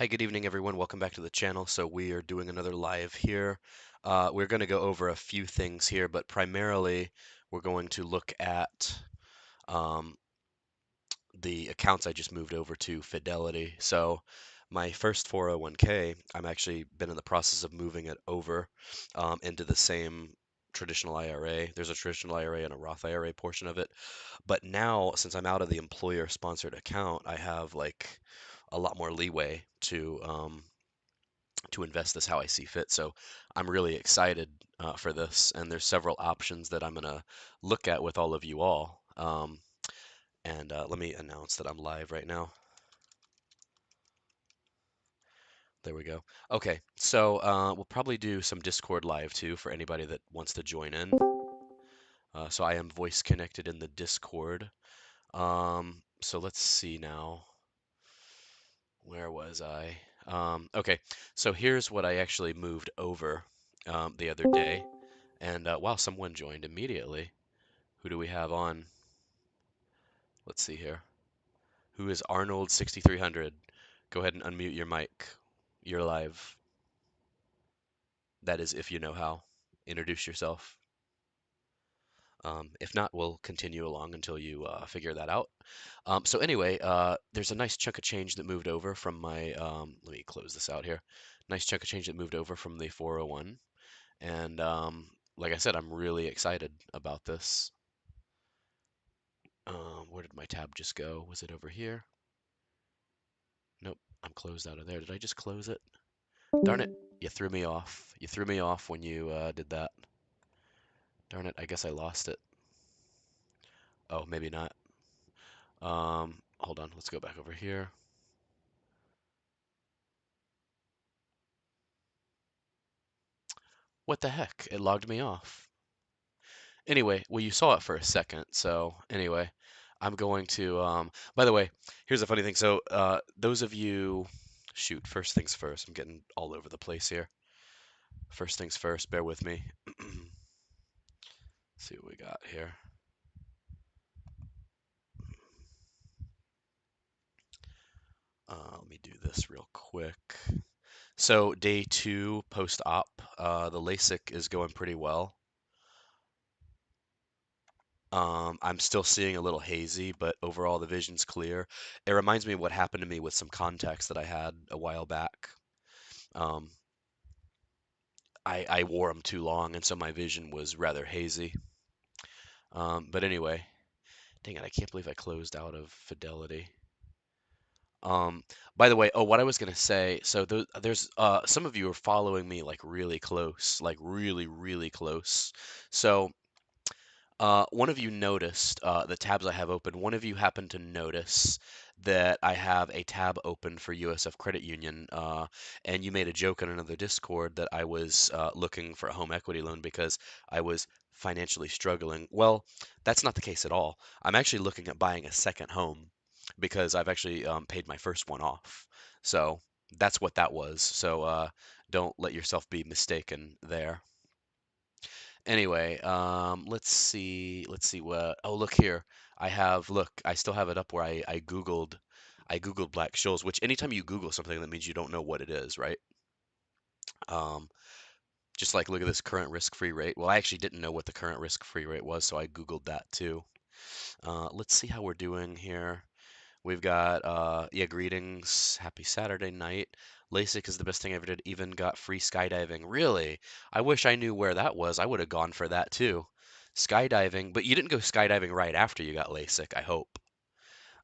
Hi, good evening, everyone. Welcome back to the channel. So we are doing another live here. We're going to go over a few things here, but primarily we're going to look at um, the accounts I just moved over to Fidelity. So my first 401k, I'm actually been in the process of moving it over into the same traditional IRA. There's a traditional IRA and a Roth IRA portion of it. But now, since I'm out of the employer-sponsored account, I have like a lot more leeway to invest this how I see fit. So I'm really excited for this, and there's several options that I'm gonna look at with all of you all. And let me announce that I'm live right now. There we go. Okay, so we'll probably do some Discord live too for anybody that wants to join in. So I am voice connected in the Discord. So let's see now. Where was I? Okay, so here's what I actually moved over the other day. And wow, someone joined immediately. Who do we have on? Let's see here. Who is Arnold 6300? Go ahead and unmute your mic. You're live. That is if you know how. Introduce yourself. If not, we'll continue along until you figure that out. So anyway, there's a nice chunk of change that moved over from my, let me close this out here. Nice chunk of change that moved over from the 401. And like I said, I'm really excited about this. Where did my tab just go? Was it over here? Nope, I'm closed out of there. Did I just close it? Darn it, you threw me off. You threw me off when you did that. Darn it, I guess I lost it. Oh, maybe not. Hold on, let's go back over here. What the heck? It logged me off. Anyway, well, you saw it for a second, so anyway, I'm going to, by the way, here's a funny thing. So, those of you, shoot, first things first, I'm getting all over the place here. First things first, bear with me. See what we got here. Let me do this real quick. So day two post-op, the LASIK is going pretty well. I'm still seeing a little hazy, but overall the vision's clear. It reminds me of what happened to me with some contacts that I had a while back. Um, I wore them too long, and so my vision was rather hazy. But anyway, dang it, I can't believe I closed out of Fidelity. Um, by the way, oh, what I was gonna say, so there's some of you are following me like really close, like really, really close. So one of you noticed the tabs I have open. One of you happened to notice that I have a tab open for USF Credit Union, and you made a joke in another Discord that I was looking for a home equity loan because I was financially struggling. Well, that's not the case at all. I'm actually looking at buying a second home because I've actually paid my first one off. So that's what that was. So don't let yourself be mistaken there. Anyway, let's see what, oh, look here. Look, I still have it up where I Googled Black Scholes, which anytime you Google something, that means you don't know what it is, right? Um, just like look at this current risk-free rate. Well, I actually didn't know what the current risk-free rate was, so I Googled that too. Let's see how we're doing here. We've got, yeah, greetings. Happy Saturday night. LASIK is the best thing I ever did. Even got free skydiving. Really? I wish I knew where that was. I would have gone for that too. Skydiving, but you didn't go skydiving right after you got LASIK, I hope.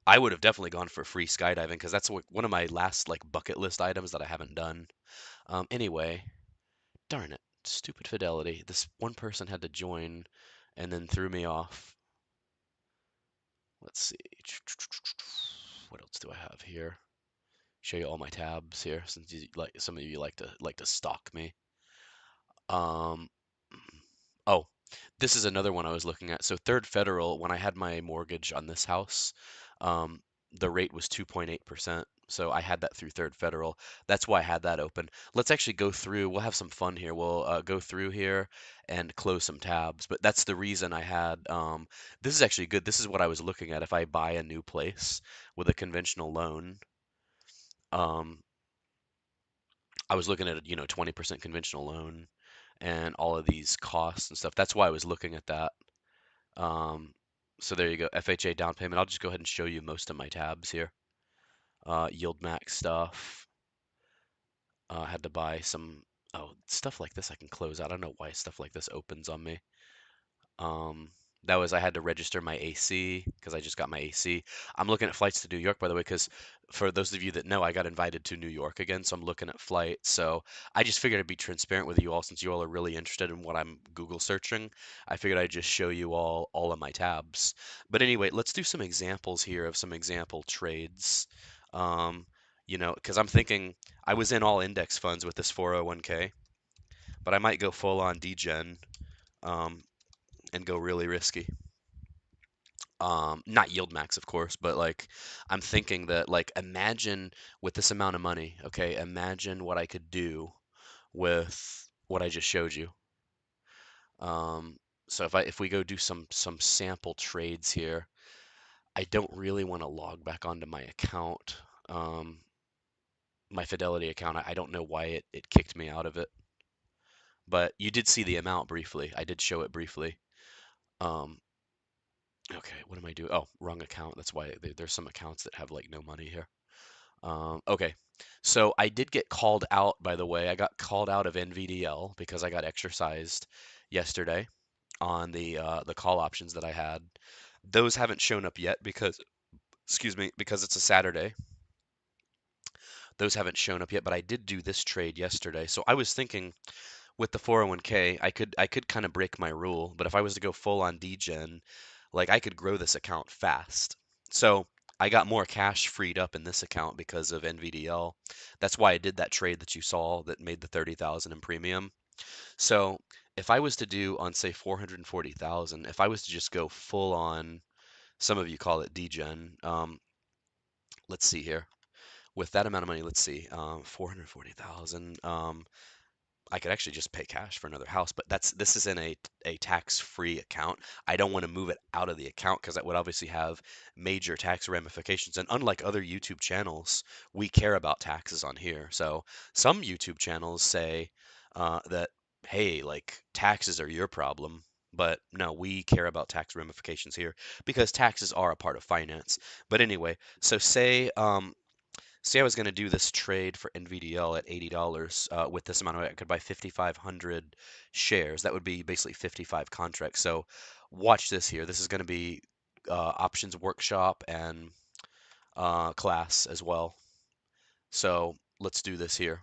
I would have definitely gone for free skydiving because that's one of my last like bucket list items that I haven't done. Anyway, darn it. Stupid Fidelity. This one person had to join and then threw me off. Let's see. What else do I have here? Show you all my tabs here since like some of you like to stalk me. Um, oh, this is another one I was looking at. So Third Federal, when I had my mortgage on this house, um, the rate was 2.8%. So I had that through Third Federal. That's why I had that open. Let's actually go through. We'll have some fun here. We'll go through here and close some tabs. But that's the reason I had. This is actually good. This is what I was looking at. If I buy a new place with a conventional loan, um, I was looking at a 20% conventional loan and all of these costs and stuff. That's why I was looking at that. Um, so there you go, FHA down payment. I'll just go ahead and show you most of my tabs here. Yield max stuff. I had to buy some, oh, stuff like this I can close out. I don't know why stuff like this opens on me. Um, that was I had to register my AC because I just got my AC. I'm looking at flights to New York, by the way, because for those of you that know, I got invited to New York again, so I'm looking at flights. So I just figured I'd be transparent with you all since you all are really interested in what I'm Google searching. I figured I'd just show you all of my tabs. But anyway, let's do some examples here of some example trades. Um, because I'm thinking I was in all index funds with this 401k, but I might go full on degen. Um, and go really risky. Not yield max, of course, but like I'm thinking that like imagine with this amount of money, okay, imagine what I could do with what I just showed you. Um, so if we go do some sample trades here, I don't really want to log back onto my account, um, my Fidelity account. I don't know why it kicked me out of it, but you did see the amount briefly. I did show it briefly. Um, Okay, what am I doing? Oh, wrong account. That's why there's some accounts that have like no money here. Okay, so I did get called out, by the way. I got called out of NVDL because I got exercised yesterday on the call options that I had. Those haven't shown up yet because, excuse me, because it's a Saturday. Those haven't shown up yet, but I did do this trade yesterday. So I was thinking with the 401k, I could kind of break my rule, but if I was to go full on degen, like I could grow this account fast. So I got more cash freed up in this account because of NVDL. That's why I did that trade that you saw that made the 30,000 in premium. So if I was to do on say 440,000, if I was to just go full on, some of you call it degen. Let's see here. With that amount of money, let's see, 440,000. I could actually just pay cash for another house, but this is in a tax-free account. I don't want to move it out of the account because that would obviously have major tax ramifications. And unlike other YouTube channels, we care about taxes on here. So some YouTube channels say that, hey, like taxes are your problem. But no, we care about tax ramifications here because taxes are a part of finance. But anyway, so say I was going to do this trade for NVDL at $80 with this amount of I could buy 5,500 shares. That would be basically 55 contracts. So watch this here. This is going to be options workshop and class as well. So let's do this here.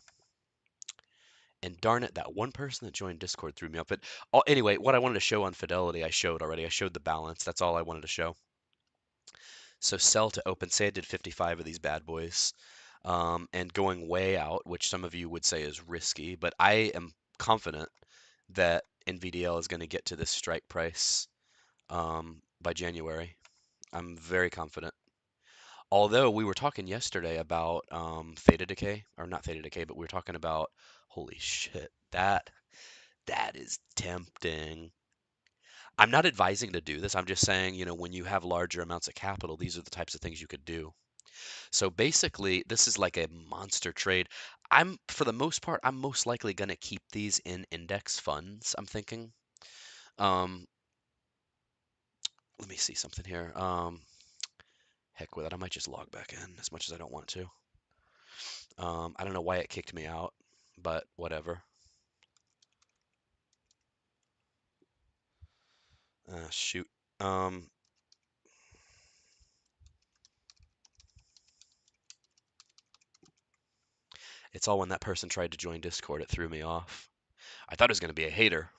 And darn it, that one person that joined Discord threw me up. But anyway, what I wanted to show on Fidelity, I showed already. I showed the balance. That's all I wanted to show. So sell to open. Say I did 55 of these bad boys. And going way out, which some of you would say is risky, but I am confident that NVDL is going to get to this strike price by January. I'm very confident. Although we were talking yesterday about theta decay, or not theta decay, but we were talking about, holy shit, that is tempting. I'm not advising to do this. I'm just saying, when you have larger amounts of capital, these are the types of things you could do. So basically, this is like a monster trade. For the most part, I'm most likely going to keep these in index funds, I'm thinking. Um, Let me see something here. Heck with it. I might just log back in as much as I don't want to. I don't know why it kicked me out, but whatever. Shoot. Um, it's all when that person tried to join Discord, it threw me off. I thought it was going to be a hater.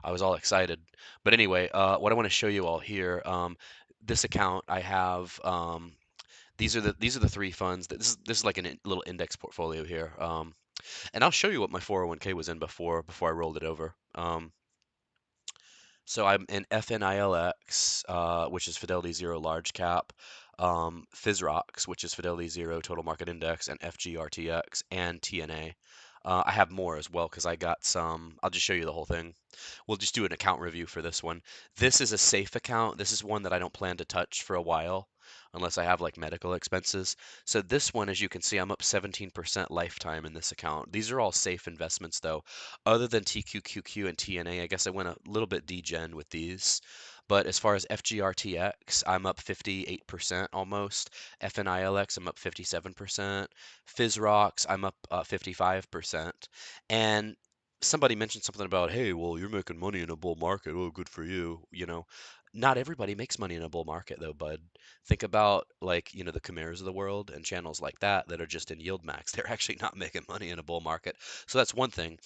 I was all excited. But anyway, what I want to show you all here, this account I have, these are the three funds. This is like a little index portfolio here. And I'll show you what my 401k was in before I rolled it over. So I'm in FNILX, which is Fidelity Zero Large Cap, FISROX, which is Fidelity Zero Total Market Index, and FGRTX, and TNA. I have more as well because I got some. I'll just show you the whole thing. We'll just do an account review for this one. This is a safe account. This is one that I don't plan to touch for a while. unless I have like medical expenses. So this one, as you can see, I'm up 17% lifetime in this account. These are all safe investments though. Other than TQQQ and TNA, I guess I went a little bit degen with these. But as far as FGRTX, I'm up 58% almost. FNILX, I'm up 57%. FISROX, I'm up 55%. And somebody mentioned something about, hey, well, you're making money in a bull market. Oh, good for you. Not everybody makes money in a bull market though, bud. Think about like, the Chimeras of the world and channels like that are just in yield max. They're actually not making money in a bull market. So that's one thing.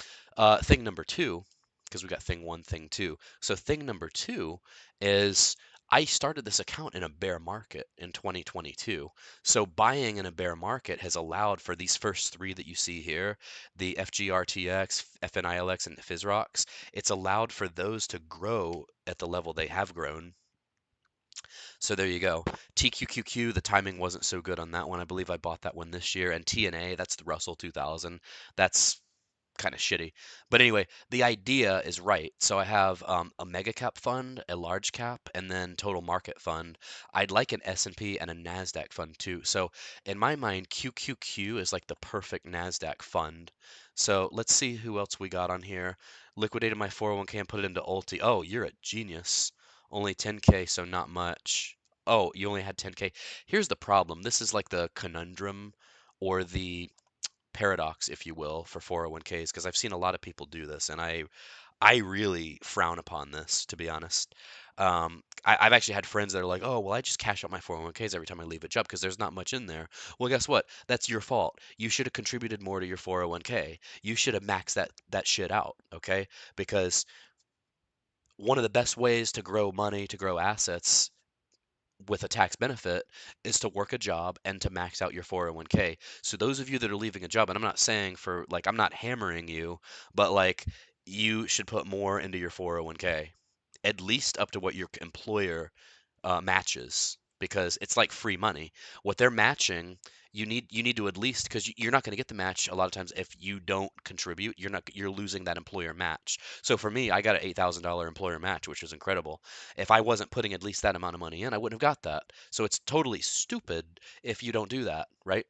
Thing number two, because we got thing one, thing two. So thing number two is I started this account in a bear market in 2022. So buying in a bear market has allowed for these first three that you see here, the FGRTX, FNILX, and the FISROX. It's allowed for those to grow at the level they have grown. So there you go. TQQQ, the timing wasn't so good on that one. I believe I bought that one this year. And TNA, that's the Russell 2000. That's kind of shitty. But anyway, the idea is right. So I have a mega cap fund, a large cap, and then total market fund. I'd like an S&P and a Nasdaq fund too. So in my mind, QQQ is like the perfect Nasdaq fund. So let's see who else we got on here. Liquidated my 401k and put it into Ulti. Oh, you're a genius. Only 10K, so not much. Oh, you only had 10K. Here's the problem. This is like the conundrum or the paradox, if you will, for 401ks, because I've seen a lot of people do this, and I really frown upon this, to be honest. I've actually had friends that are like, "Oh, well, I just cash out my 401ks every time I leave a job because there's not much in there." Well, guess what? That's your fault. You should have contributed more to your 401k. You should have maxed that shit out, okay? Because one of the best ways to grow money, to grow assets with a tax benefit is to work a job and to max out your 401k. So those of you that are leaving a job, and I'm not saying for like I'm not hammering you, but like you should put more into your 401k, at least up to what your employer matches because it's like free money. What they're matching, you need to at least because you're not going to get the match a lot of times if you don't contribute. You're losing that employer match. So for me, I got an $8,000 employer match, which was incredible. If I wasn't putting at least that amount of money in, I wouldn't have got that. So it's totally stupid if you don't do that, right?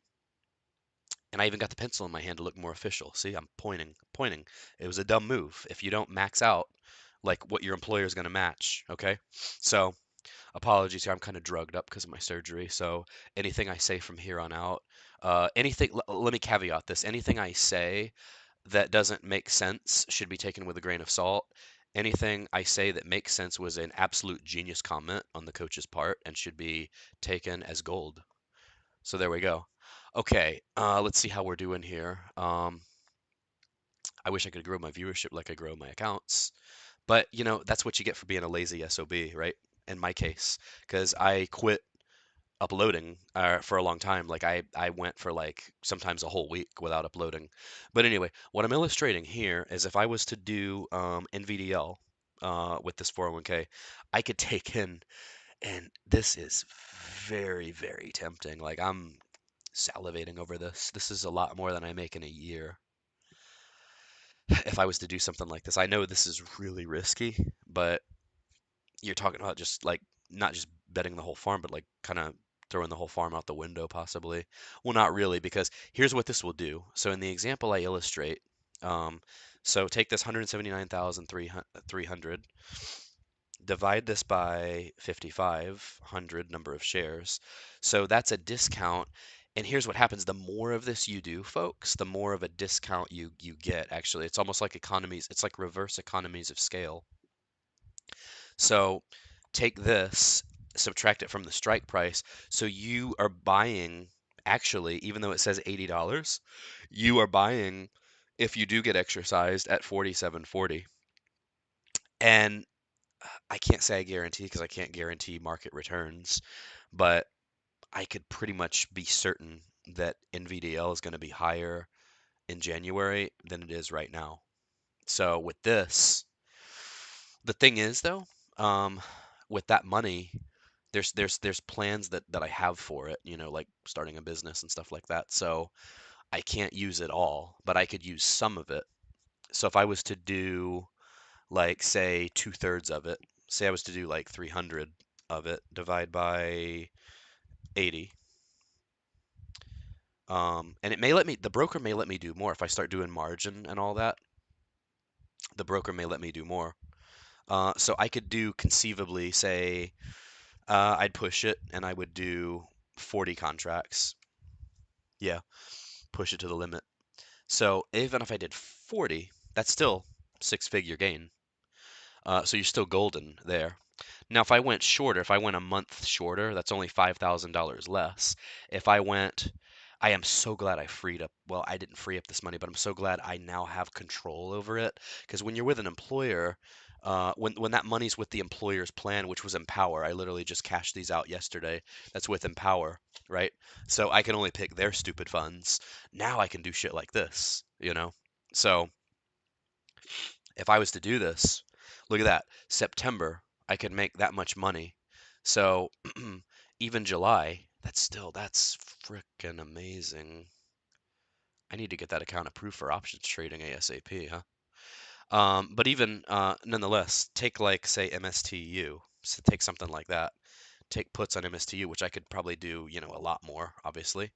And I even got the pencil in my hand to look more official. See, I'm pointing. It was a dumb move. If you don't max out like what your employer is going to match, okay? So apologies here. I'm kind of drugged up because of my surgery. So anything I say from here on out, let me caveat this. Anything I say that doesn't make sense should be taken with a grain of salt. Anything I say that makes sense was an absolute genius comment on the coach's part and should be taken as gold. So there we go. Okay, let's see how we're doing here. I wish I could grow my viewership like I grow my accounts, but that's what you get for being a lazy SOB, right? In my case, because I quit uploading for a long time. Like I went for like sometimes a whole week without uploading. But anyway, what I'm illustrating here is if I was to do NVDL with this 401k, I could take in, and this is very, very tempting. Like I'm salivating over this. This is a lot more than I make in a year if I was to do something like this. I know this is really risky, but you're talking about just like not just betting the whole farm, but like kind of throwing the whole farm out the window possibly. Well, not really, because here's what this will do. So in the example I illustrate, um, so take this 179,300, divide this by 5,500 number of shares. So that's a discount. And here's what happens. The more of this you do, folks, the more of a discount you get. Actually, it's almost like economies. It's like reverse economies of scale. So take this, subtract it from the strike price. So you are buying, actually, even though it says $80, you are buying if you do get exercised at 47.40. And I can't say I guarantee because I can't guarantee market returns, but I could pretty much be certain that NVDL is going to be higher in January than it is right now. So with this, the thing is though, um, with that money, there's plans that I have for it, like starting a business and stuff like that. So I can't use it all, but I could use some of it. So if I was to do like say 2/3 of it, say I was to do like 300 of it, divide by 80. And it may let me, the broker may let me do more if I start doing margin and all that. The broker may let me do more. So I could do conceivably, say, I'd push it and I would do 40 contracts. Yeah, push it to the limit. So even if I did 40, that's still six-figure gain. So you're still golden there. Now, if I went shorter, if I went a month shorter, that's only $5,000 less. If I went, I am so glad I freed up. Well, I didn't free up this money, but I'm so glad I now have control over it. Because when you're with an employer, when that money's with the employer's plan, which was Empower, I literally just cashed these out yesterday. That's with Empower, right? So I can only pick their stupid funds. Now I can do shit like this, you know? So if I was to do this, look at that. September, I could make that much money. So even July, that's freaking amazing. I need to get that account approved for options trading ASAP, huh? But even nonetheless, take like say MSTU. So take something like that. Take puts on MSTU, which I could probably do, a lot more, obviously.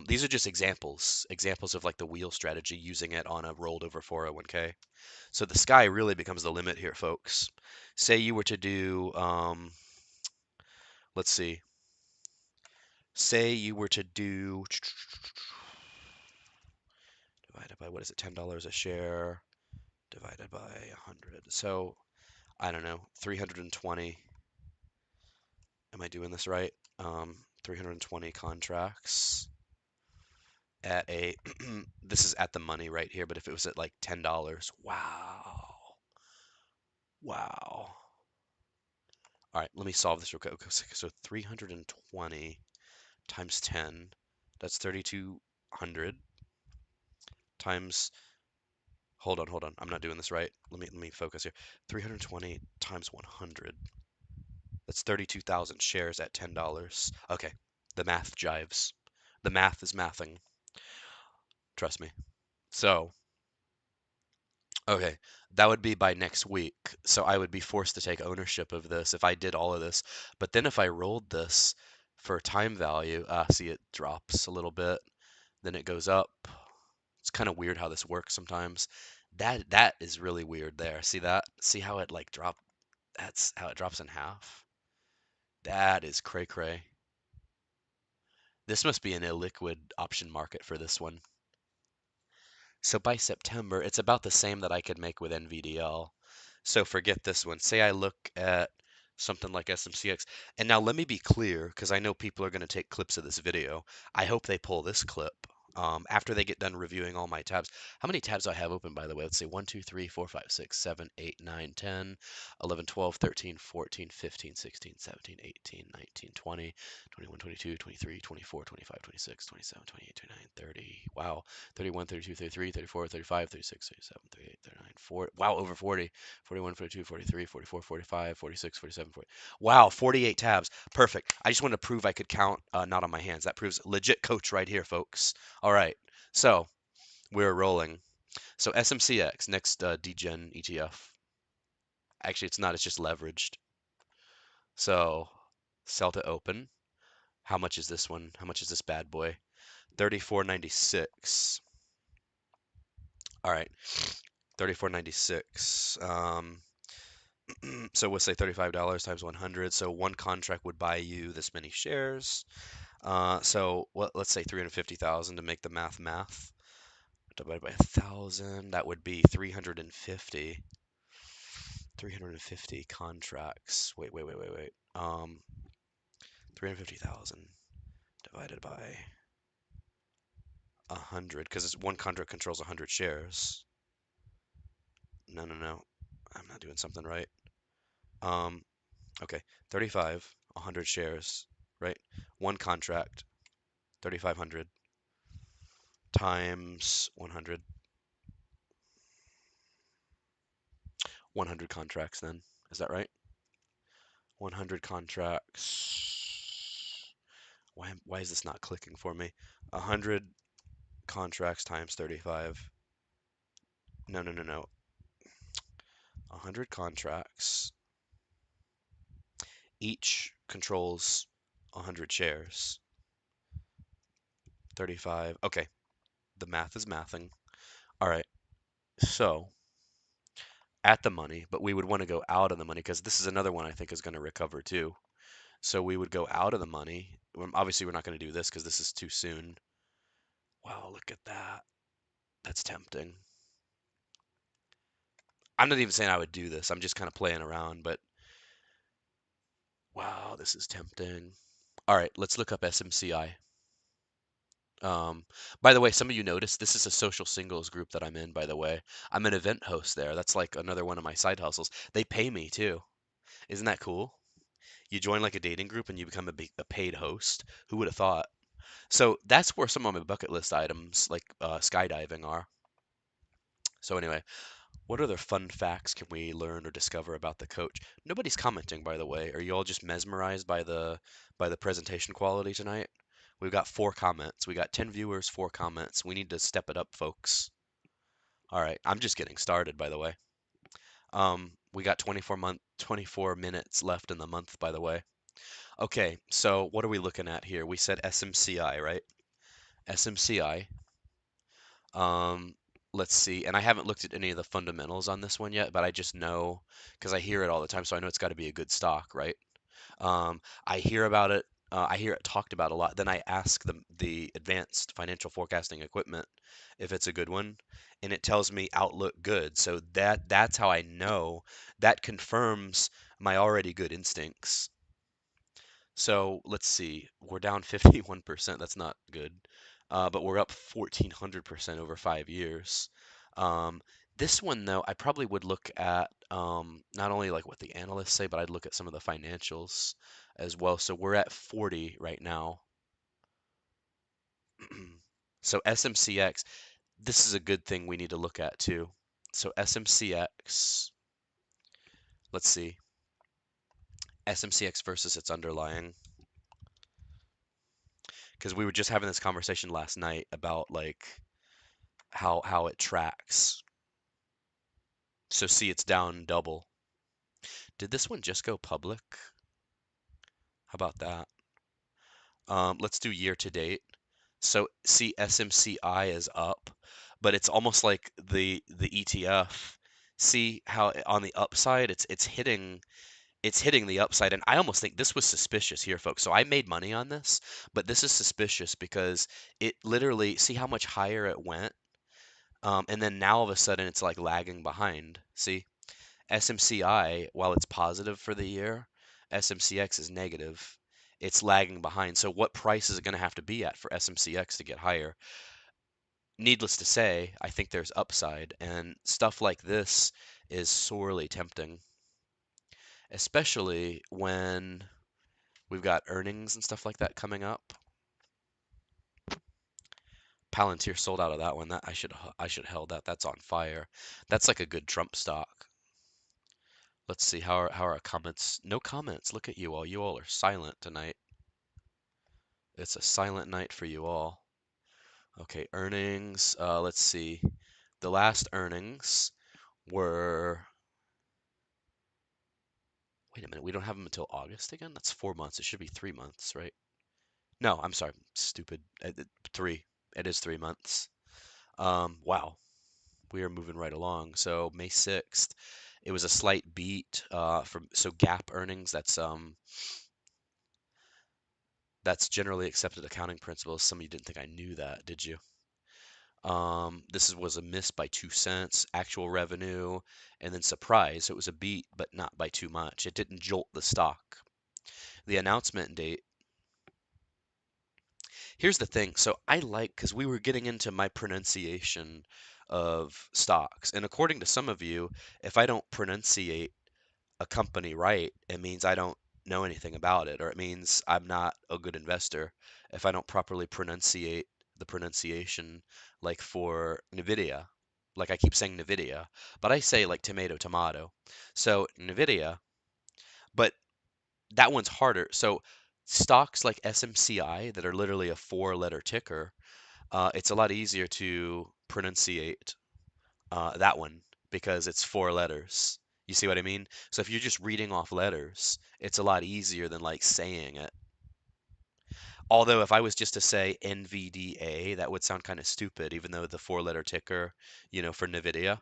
These are just examples of like the wheel strategy using it on a rolled over 401k. So the sky really becomes the limit here, folks. Say you were to do, let's see, say you were to do divided by, what is it, $10 a share divided by 100. So I don't know, 320. Am I doing this right? 320 contracts at a, this is at the money right here, but if it was at like $10, wow, wow. All right, let me solve this real quick. Okay, so 320 times 10, that's 3,200 times, hold on, I'm not doing this right. Let me focus here. 320 times 100, that's 32,000 shares at $10. Okay, the math jives. The math is mathing, trust me. So, okay, that would be by next week. So I would be forced to take ownership of this if I did all of this. But then if I rolled this for time value, see it drops a little bit, then it goes up. It's kind of weird how this works sometimes. That is really weird there. See that? See how it like drop? That's how it drops in half. That is cray cray. This must be an illiquid option market for this one. So by September, it's about the same that I could make with NVDL. So forget this one. Say I look at something like SMCX. And now let me be clear, because I know people are going to take clips of this video. I hope they pull this clip after they get done reviewing all my tabs. How many tabs do I have open, by the way? Let's see. 1, 2, 3, 4, 5, 6, 7, 8, 9, 10, 11, 12, 13, 14, 15, 16, 17, 18, 19, 20, 21, 22, 23, 24, 25, 26, 27, 28, 29, 30. Wow. 31, 32, 33, 34, 35, 36, 37, 38, 39, 40. Wow, over 40. 41, 42, 43, 44, 45, 46, 47, 40. Wow, 48 tabs. Perfect. I just wanted to prove I could count not on my hands. That proves legit coach right here, folks. All right. So we're rolling. So SMCX, next DGen ETF. Actually, it's not. It's just leveraged. So sell to open. How much is this one? How much is this bad boy? 34.96. All right. 34.96. So we'll say $35 times 100. So one contract would buy you this many shares. So let's say 350,000 to make the math. Divided by 1,000, that would be 350. 350 contracts. Wait. 350,000 divided by 100, because one contract controls 100 shares. No. I'm not doing something right. Okay, 35, 100 shares, right? One contract, 3,500 times 100. 100 contracts then. Is that right? 100 contracts. Why is this not clicking for me? 100 contracts times 35. No. 100 contracts. Each controls 100 shares. 35. Okay, the math is mathing. All right, so at the money, but we would want to go out of the money because this is another one I think is going to recover too. So we would go out of the money. Obviously, we're not going to do this because this is too soon. Wow, look at that. That's tempting. I'm not even saying I would do this. I'm just kind of playing around, but wow, this is tempting. All right, let's look up SMCI. Um, by the way, some of you noticed this is a social singles group that I'm in, by the way. I'm an event host there. That's like another one of my side hustles. They pay me too. Isn't that cool? You join like a dating group and you become a paid host. Who would have thought? So that's where some of my bucket list items, like skydiving, are. So anyway, what other fun facts can we learn or discover about the coach? Nobody's commenting, by the way. Are you all just mesmerized by the presentation quality tonight? We've got 4 comments. We got 10 viewers, 4 comments. We need to step it up, folks. All right, I'm just getting started, by the way. We got 24 minutes left in the month, by the way. Okay, so what are we looking at here? We said SMCI, right? SMCI. Um, let's see. And I haven't looked at any of the fundamentals on this one yet, but I just know because I hear it all the time, so I know it's got to be a good stock, right? I hear about it. I hear it talked about a lot. Then I ask the advanced financial forecasting equipment if it's a good one, and it tells me outlook good. So that's how I know. That confirms my already good instincts. So let's see, we're down 51%. That's not good. But we're up 1,400% over 5 years. Um, this one, though, I probably would look at not only like what the analysts say, but I'd look at some of the financials as well. So we're at 40 right now. So SMCX, this is a good thing we need to look at too. So SMCX, let's see, SMCX versus its underlying. Because we were just having this conversation last night about like how it tracks. So see, it's down double. Did this one just go public? How about that? Let's do year to date. So see, SMCI is up, but it's almost like the ETF. See how on the upside it's hitting the upside, and I almost think this was suspicious here, folks. So I made money on this, but this is suspicious because it literally see how much higher it went. And then now all of a sudden it's like lagging behind. See, SMCI, while it's positive for the year, SMCX is negative. It's lagging behind. So what price is it going to have to be at for SMCX to get higher? Needless to say, I think there's upside, and stuff like this is sorely tempting, especially when we've got earnings and stuff like that coming up. Palantir sold out of that one. That I should held that. That's on fire. That's like a good Trump stock. Let's see how are our comments? No comments. Look at you all. You all are silent tonight. It's a silent night for you all. Okay, earnings. Let's see. The last earnings were. Wait a minute. We don't have them until August again. That's 4 months. It should be 3 months, right? No, I'm sorry. Stupid. 3. It is 3 months. Wow. We are moving right along. So May 6th, it was a slight beat from so gap earnings. That's generally accepted accounting principles. Some of you didn't think I knew that, did you? Was a miss by 2 cents, actual revenue, and then surprise. So it was a beat, but not by too much. It didn't jolt the stock. The announcement date. Here's the thing. So I like because we were getting into my pronunciation of stocks, and according to some of you, if I don't pronunciate a company right, it means I don't know anything about it, or it means I'm not a good investor if I don't properly pronunciate the pronunciation, like for NVIDIA. Like I keep saying NVIDIA, but I say like tomato, tomato. So NVIDIA, but that one's harder. So stocks like SMCI that are literally a 4-letter ticker, it's a lot easier to pronunciate that one because it's 4 letters. You see what I mean? So if you're just reading off letters, it's a lot easier than like saying it. Although if I was just to say NVDA, that would sound kind of stupid, even though the four-letter ticker, for NVIDIA.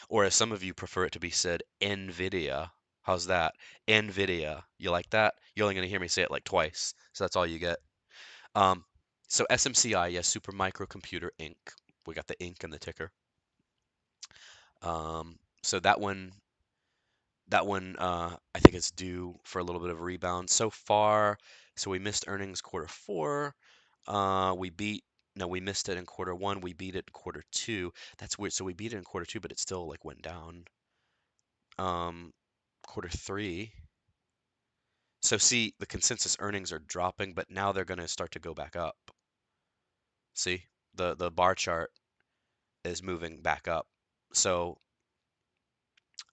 Or as some of you prefer it to be said, NVIDIA. How's that? NVIDIA. You like that? You're only going to hear me say it like twice, so that's all you get. Um, so SMCI, yes, Super Microcomputer Inc. We got the Inc in the ticker. So that one, I think it's due for a little bit of a rebound so far. So we missed earnings quarter four. We beat, no, we missed it in quarter one. We beat it in quarter two. That's weird. So we beat it in quarter two, but it still like went down. Um, Quarter three. So see, the consensus earnings are dropping, but now they're going to start to go back up. See, the bar chart is moving back up. So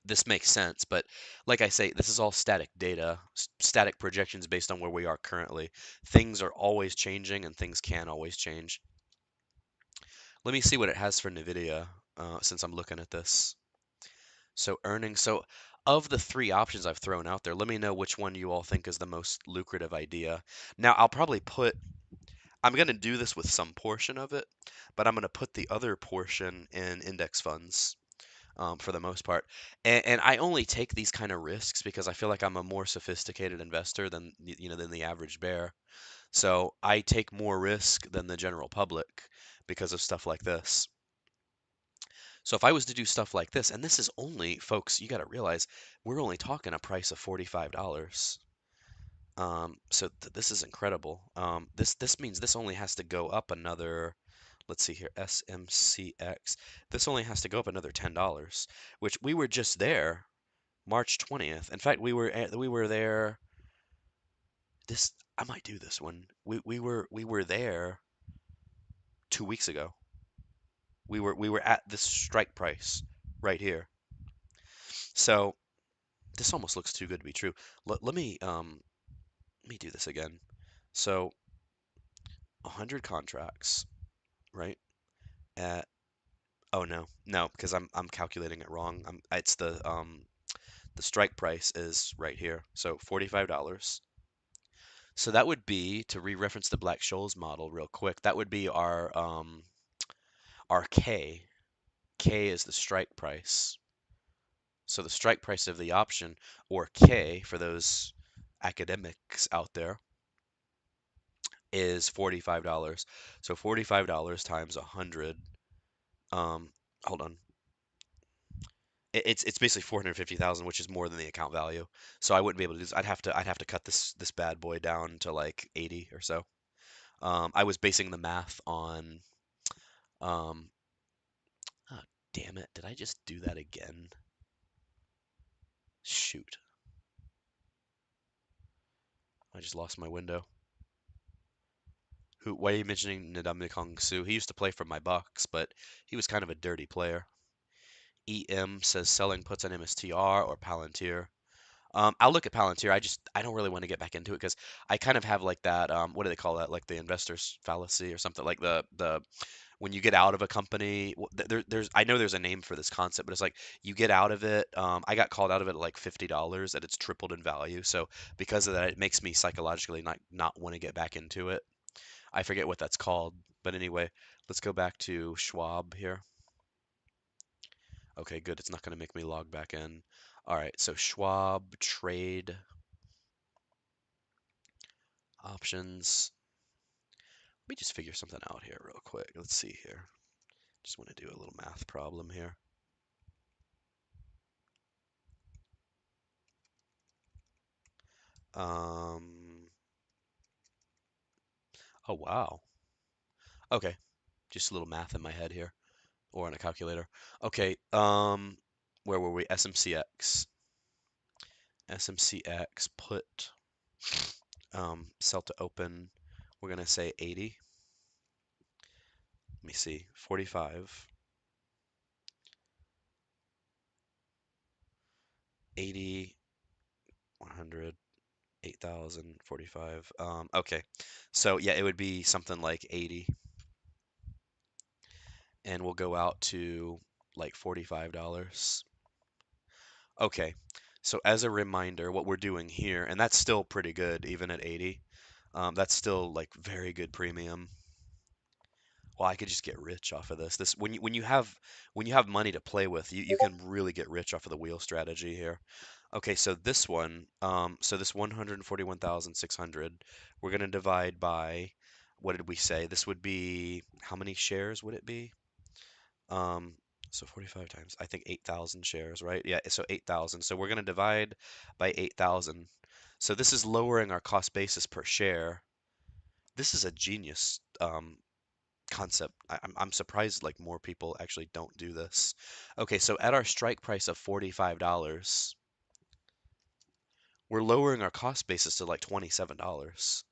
this makes sense, but like I say, this is all static data, static projections based on where we are currently. Things are always changing and things can always change. Let me see what it has for NVIDIA since I'm looking at this. So earnings. So of the three options I've thrown out there, let me know which one you all think is the most lucrative idea. Now, I'm going to do this with some portion of it, but I'm going to put the other portion in index funds for the most part. And I only take these kind of risks because I feel like I'm a more sophisticated investor than the average bear. So I take more risk than the general public because of stuff like this. So if I was to do stuff like this, and this is only, folks, you got to realize we're only talking a price of $45. So this is incredible. This means this only has to go up another, let's see here, SMCX. This only has to go up another $10, which we were just there March 20th. In fact, we were there this I might do this one. We were there 2 weeks ago. We were at this strike price right here. So this almost looks too good to be true. Let me do this again. So 100 contracts, right? At Oh no, because I'm calculating it wrong. It's the strike price is right here. So $45. So that would be, to re-reference the Black-Scholes model real quick, that would be our K. K is the strike price. So the strike price of the option, or K for those academics out there, is $45. So $45 times 100. Um, Hold on. It's basically 450,000, which is more than the account value. So I wouldn't be able to do this. I'd have to cut this bad boy down to like 80 or so. I was basing the math on um oh, damn it, did I just do that again? Shoot. I just lost my window. Why are you mentioning Nadam Kong Su? He used to play for my Bucks, but he was kind of a dirty player. EM says selling puts on MSTR or Palantir. I'll look at Palantir. I don't really want to get back into it because I kind of have like that. What do they call that? Like the investor's fallacy or something. Like the when you get out of a company. There's I know there's a name for this concept, but it's like you get out of it. I got called out of it at like $50, and it's tripled in value. So because of that, it makes me psychologically not want to get back into it. I forget what that's called, but anyway, let's go back to Schwab here. Okay, good. It's not going to make me log back in. All right, so Schwab trade options. Let me just figure something out here real quick. Let's see here. Just want to do a little math problem here. Um, oh wow. Okay, just a little math in my head here, or on a calculator. Okay, where were we? SMCX. SMCX put sell to open. We're gonna say 80. Let me see, 45, 80, 100, 8,000, 45. Okay, so yeah, it would be something like 80, and we'll go out to like $45. Okay, so as a reminder, what we're doing here, and that's still pretty good even at 80. That's still like very good premium. Well, I could just get rich off of this. When you have money to play with, you can really get rich off of the wheel strategy here. Okay, so this one, so this 141,600, we're gonna divide by, what did we say? This would be, how many shares would it be? Um, so 45 times, I think 8,000 shares, right? Yeah, so 8,000. So we're gonna divide by 8,000. So this is lowering our cost basis per share. This is a genius concept. I'm surprised like more people actually don't do this. Okay, so at our strike price of $45, we're lowering our cost basis to like $27.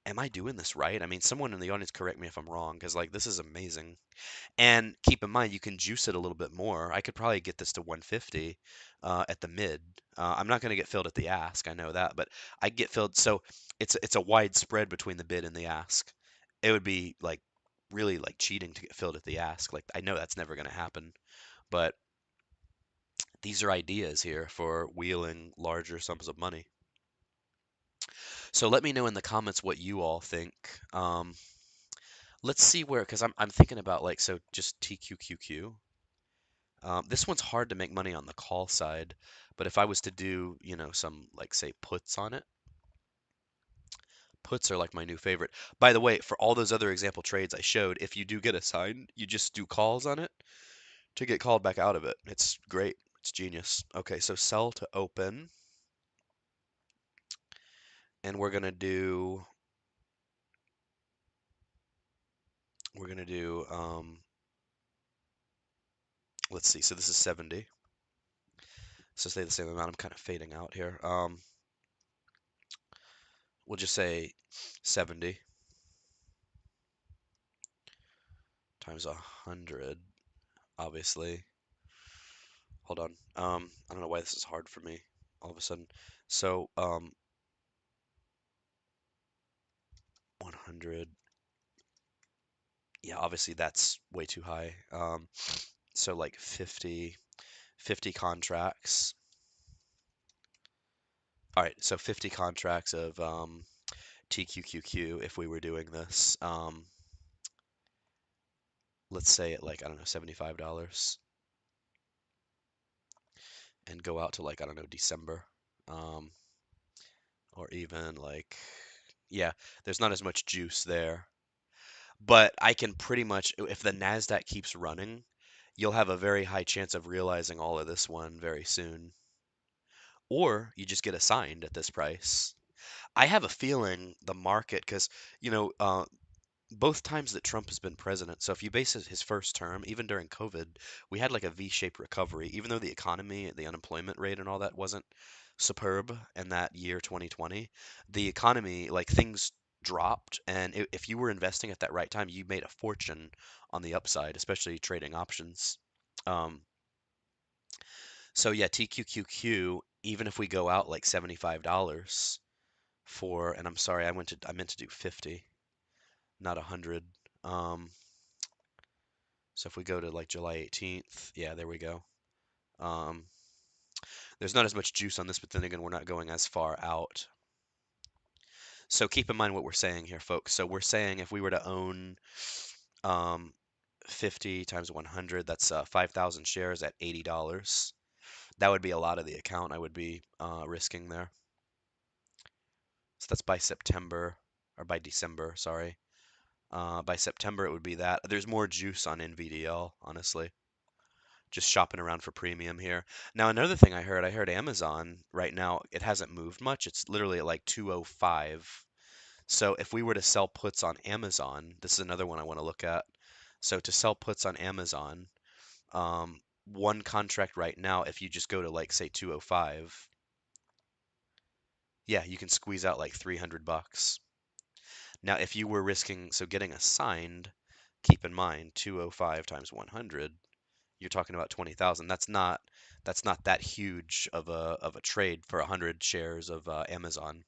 Am I doing this right? I mean, someone in the audience correct me if I'm wrong, because like this is amazing. And keep in mind, you can juice it a little bit more. I could probably get this to 150 at the mid. I'm not going to get filled at the ask, I know that, but I get filled. So it's a wide spread between the bid and the ask. It would be like really like cheating to get filled at the ask. Like I know that's never going to happen, but these are ideas here for wheeling larger sums of money. So let me know in the comments what you all think. Let's see where, because I'm thinking about like, so just TQQQ. This one's hard to make money on the call side, but if I was to do, some like say puts on it, puts are like my new favorite. By the way, for all those other example trades I showed, if you do get assigned, you just do calls on it to get called back out of it. It's great. It's genius. Okay, so sell to open, and we're gonna do let's see. So this is 70. So stay the same amount. I'm kind of fading out here. We'll just say 70 times 100, obviously. Hold on. I don't know why this is hard for me all of a sudden. So, 100. Yeah, obviously that's way too high. So like 50 contracts. All right, so 50 contracts of TQQQ if we were doing this. Let's say at like, I don't know, $75 and go out to like, I don't know, December. Um, or even like, yeah, there's not as much juice there. But I can pretty much, if the NASDAQ keeps running, you'll have a very high chance of realizing all of this one very soon. Or you just get assigned at this price. I have a feeling the market, because, you know, both times that Trump has been president, so if you base his first term, even during COVID, we had like a V-shaped recovery, even though the economy, the unemployment rate and all that wasn't superb in that year 2020. The economy, like things dropped, and if you were investing at that right time, you made a fortune on the upside, especially trading options. Um, so yeah, TQQQ, even if we go out like $75 for, and I'm sorry, I meant to do 50, not 100. Um, So if we go to like July 18th, yeah, there we go. Um, there's not as much juice on this, but then again, we're not going as far out. So keep in mind what we're saying here, folks. So we're saying if we were to own um, 50 times 100, that's 5,000 shares at $80. That would be a lot of the account I would be risking there. So that's by September, or by December, sorry. By September, it would be that. There's more juice on NVDL, honestly. Just shopping around for premium here. Now, another thing I heard Amazon right now, it hasn't moved much. It's literally at like 205. So if we were to sell puts on Amazon, this is another one I want to look at. So to sell puts on Amazon, one contract right now, if you just go to like say 205, yeah, you can squeeze out like 300 bucks. Now, if you were risking, so getting assigned, keep in mind 205 times 100, you're talking about 20,000. That's not that huge of a trade for 100 shares of Amazon.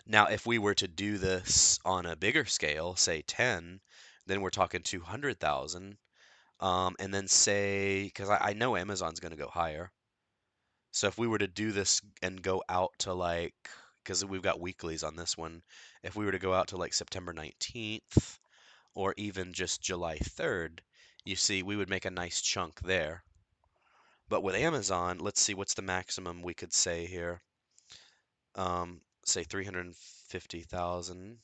Now, if we were to do this on a bigger scale, say 10, then we're talking 200,000. And then say, because I know Amazon's going to go higher. So if we were to do this and go out to like, because we've got weeklies on this one. If we were to go out to like September 19th or even just July 3rd, you see, we would make a nice chunk there. But with Amazon, let's see what's the maximum we could say here. Say 350,000.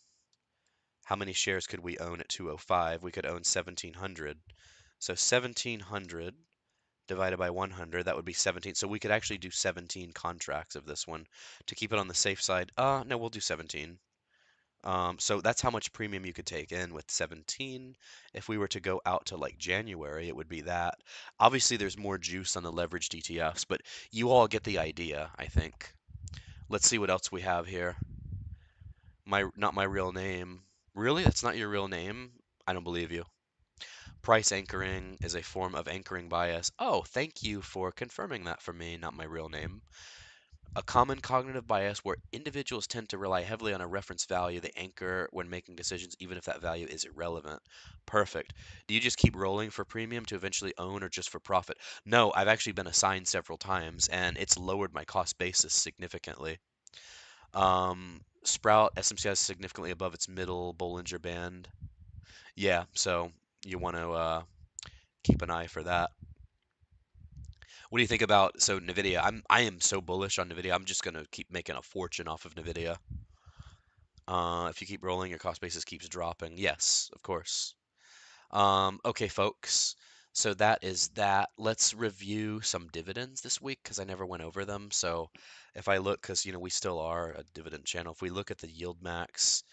How many shares could we own at 205? We could own 1,700. So 1,700 divided by 100, that would be 17. So we could actually do 17 contracts of this one to keep it on the safe side. No, we'll do 17. So that's how much premium you could take in with 17. If we were to go out to like January, it would be that. Obviously, there's more juice on the leveraged ETFs, but you all get the idea, I think. Let's see what else we have here. Not my real name. Really? That's not your real name? I don't believe you. Price anchoring is a form of anchoring bias. Oh, thank you for confirming that for me, not my real name. A common cognitive bias where individuals tend to rely heavily on a reference value they anchor when making decisions, even if that value is irrelevant. Perfect. Do you just keep rolling for premium to eventually own or just for profit? No, I've actually been assigned several times and it's lowered my cost basis significantly. Sprout SMCI is significantly above its middle Bollinger Band. Yeah, so you want to keep an eye for that. What do you think about Nvidia? I am so bullish on Nvidia. I'm just gonna keep making a fortune off of Nvidia. If you keep rolling, your cost basis keeps dropping. Yes, of course. Okay, folks. So that is that. Let's review some dividends this week because I never went over them. So if I look, because we still are a dividend channel. If we look at the yield max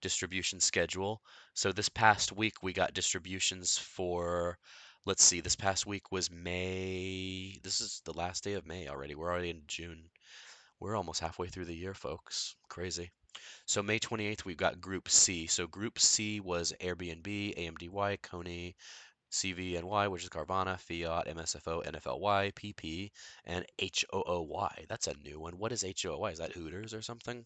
distribution schedule, so this past week we got distributions for, let's see, this past week was May. This is the last day of May already. We're already in June. We're almost halfway through the year, folks. Crazy. So May 28th, we've got Group C. So Group C was Airbnb, AMDY, Coney, CVNY, which is Carvana, Fiat, MSFO, NFLY, PP, and HOOY. That's a new one. What is HOOY? Is that Hooters or something?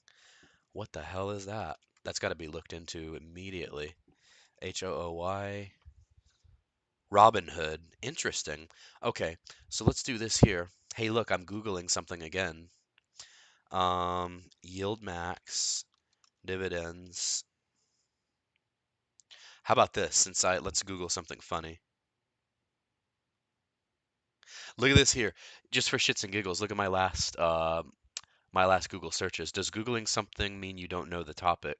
What the hell is that? That's got to be looked into immediately. HOOY. Robinhood. Interesting. Okay, so let's do this here. Hey, look, I'm Googling something again. Yield max, dividends. How about this? Let's Google something funny. Look at this here, just for shits and giggles. Look at my last Google searches. Does Googling something mean you don't know the topic?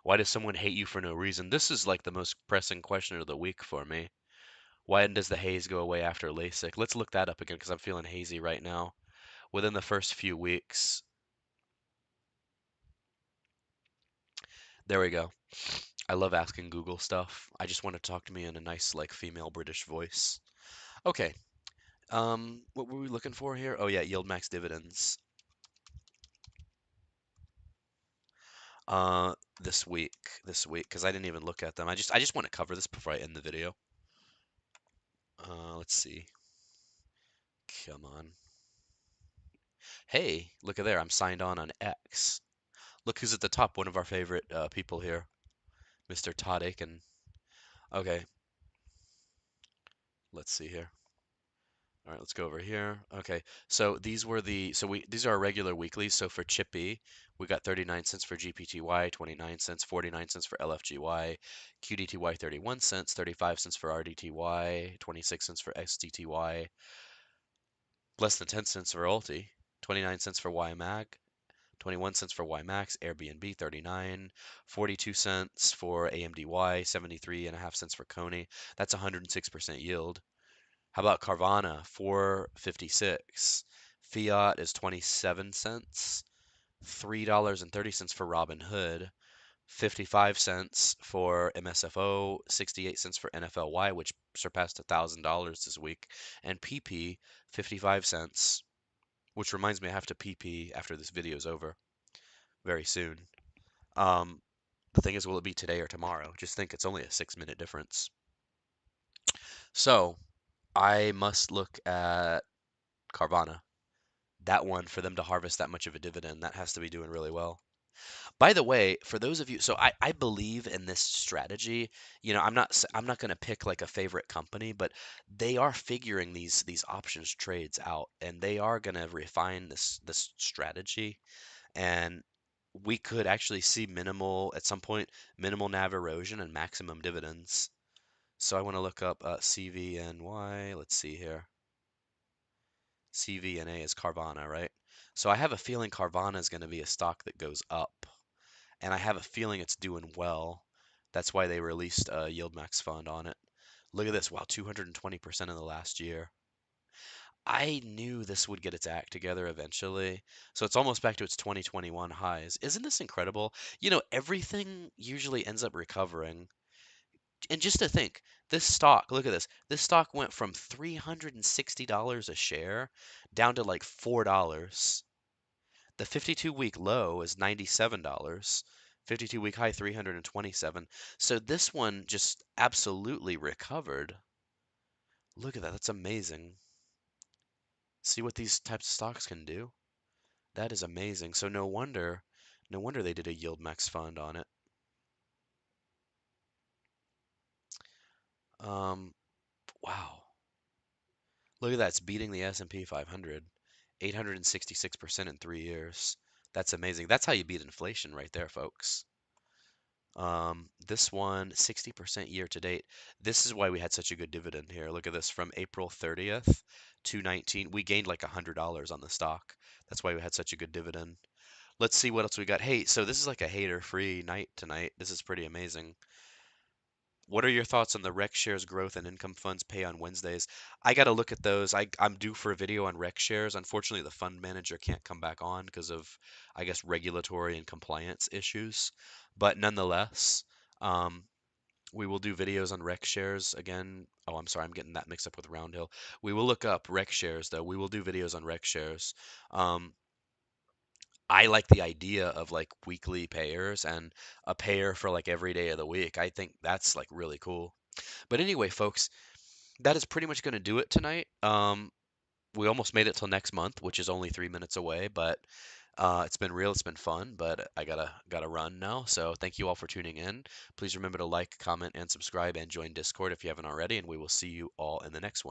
Why does someone hate you for no reason? This is like the most pressing question of the week for me. Why does the haze go away after LASIK? Let's look that up again because I'm feeling hazy right now. Within the first few weeks. There we go. I love asking Google stuff. I just want to talk to me in a nice, like, female British voice. Okay. What were we looking for here? Oh yeah, yield max dividends. Uh, this week, because I didn't even look at them. I just want to cover this before I end the video. Let's see. Come on. Hey, look at there. I'm signed on X. Look who's at the top. One of our favorite people here, Mr. Todd Aiken. Okay, let's see here. All right, let's go over here. Okay, so these are our regular weeklies. So for Chippy, we got 39 cents for GPTY, 29 cents, 49 cents for LFGY, QDTY 31 cents, 35 cents for RDTY, 26 cents for XDTY, less than 10 cents for Ulti, 29 cents for YMAG, 21 cents for YMAX, Airbnb 39, 42 cents for AMDY, 73 and a half cents for Coney. That's 106% yield. How about Carvana? 4.56. Fiat is 27 cents. $3.30 for Robinhood. 55 cents for MSFO. 68 cents for NFLY, which surpassed $1,000 this week. And PP, 55 cents. Which reminds me, I have to PP after this video is over very soon. Um, the thing is, will it be today or tomorrow? Just think it's only a 6-minute difference. So I must look at Carvana. That one, for them to harvest that much of a dividend, that has to be doing really well. By the way, for those of you, so I believe in this strategy. I'm not going to pick like a favorite company, but they are figuring these options trades out, and they are going to refine this strategy. and we could actually see minimal, at some point, minimal NAV erosion and maximum dividends. So I want to look up CVNY. Let's see here. CVNA is Carvana, right? So I have a feeling Carvana is going to be a stock that goes up, and I have a feeling it's doing well. That's why they released a Yield Max fund on it. Look at this. Wow, 220% in the last year. I knew this would get its act together eventually. So it's almost back to its 2021 highs. Isn't this incredible? You know, everything usually ends up recovering. And just to think, this stock, look at this. This stock went from $360 a share down to like $4. The 52-week low is $97. 52-week high 327. So this one just absolutely recovered. Look at that. That's amazing. See what these types of stocks can do? That is amazing. So no wonder they did a yield max fund on it. Um, wow. Look at that. It's beating the S&P 500. 866% in 3 years. That's amazing. That's how you beat inflation right there, folks. This one, 60% year to date. This is why we had such a good dividend here. Look at this from April 30th to 19. We gained like $100 on the stock. That's why we had such a good dividend. Let's see what else we got. Hey, so this is like a hater-free night tonight. This is pretty amazing. What are your thoughts on the Rec Shares growth and income funds pay on Wednesdays? I got to look at those. I'm due for a video on Rec Shares. Unfortunately, the fund manager can't come back on because of, I guess, regulatory and compliance issues. But nonetheless, um, we will do videos on Rec Shares again. Oh, I'm sorry, I'm getting that mixed up with Roundhill. We will look up Rec Shares, though. We will do videos on Rec Shares. Um, I like the idea of like weekly payers and a payer for like every day of the week. I think that's like really cool. But anyway, folks, that is pretty much going to do it tonight. We almost made it till next month, which is only 3 minutes away, but it's been real, it's been fun, but I gotta run now. So thank you all for tuning in. Please remember to like, comment, and subscribe and join Discord if you haven't already, and we will see you all in the next one.